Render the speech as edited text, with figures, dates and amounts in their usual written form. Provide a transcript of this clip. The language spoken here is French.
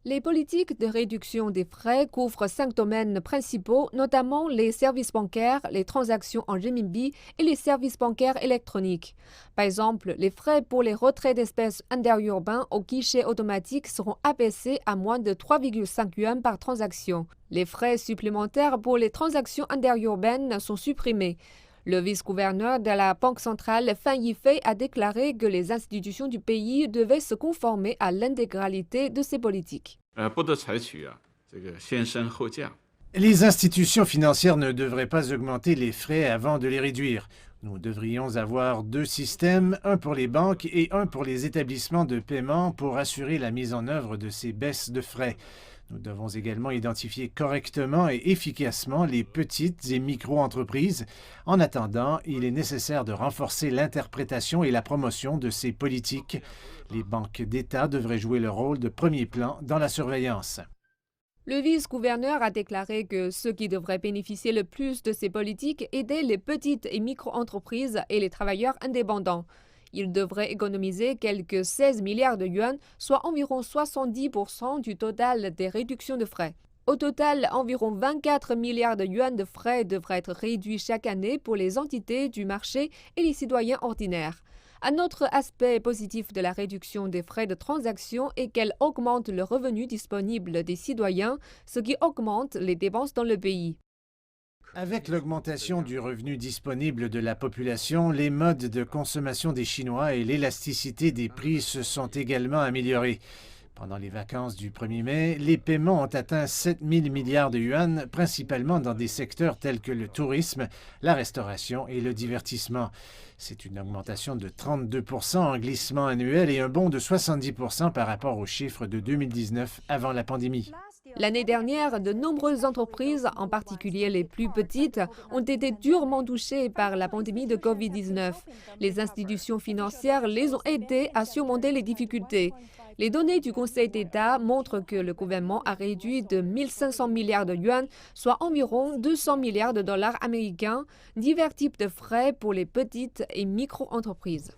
Les politiques de réduction des frais couvrent 5 domaines principaux, notamment les services bancaires, les transactions en renminbi et les services bancaires électroniques. Par exemple, les frais pour les retraits d'espèces interurbains au guichet automatique seront abaissés à moins de 3,5 yuan par transaction. Les frais supplémentaires pour les transactions interurbaines sont supprimés. Le vice-gouverneur de la Banque centrale, Fan Yifei, a déclaré que les institutions du pays devaient se conformer à l'intégralité de ces politiques. Les institutions financières ne devraient pas augmenter les frais avant de les réduire. Nous devrions avoir 2 systèmes, un pour les banques et un pour les établissements de paiement pour assurer la mise en œuvre de ces baisses de frais. Nous devons également identifier correctement et efficacement les petites et micro-entreprises. En attendant, il est nécessaire de renforcer l'interprétation et la promotion de ces politiques. Les banques d'État devraient jouer le rôle de premier plan dans la surveillance. Le vice-gouverneur a déclaré que ceux qui devraient bénéficier le plus de ces politiques étaient les petites et micro-entreprises et les travailleurs indépendants. Ils devraient économiser quelques 16 milliards de yuan, soit environ 70% du total des réductions de frais. Au total, environ 24 milliards de yuan de frais devraient être réduits chaque année pour les entités du marché et les citoyens ordinaires. Un autre aspect positif de la réduction des frais de transaction est qu'elle augmente le revenu disponible des citoyens, ce qui augmente les dépenses dans le pays. Avec l'augmentation du revenu disponible de la population, les modes de consommation des Chinois et l'élasticité des prix se sont également améliorés. Pendant les vacances du 1er mai, les paiements ont atteint 7 000 milliards de yuan, principalement dans des secteurs tels que le tourisme, la restauration et le divertissement. C'est une augmentation de 32 % en glissement annuel et un bond de 70 % par rapport aux chiffres de 2019 avant la pandémie. L'année dernière, de nombreuses entreprises, en particulier les plus petites, ont été durement touchées par la pandémie de Covid-19. Les institutions financières les ont aidées à surmonter les difficultés. Les données du Conseil d'État montrent que le gouvernement a réduit de 1 500 milliards de yuan, soit environ 200 milliards de dollars américains, divers types de frais pour les petites et micro-entreprises.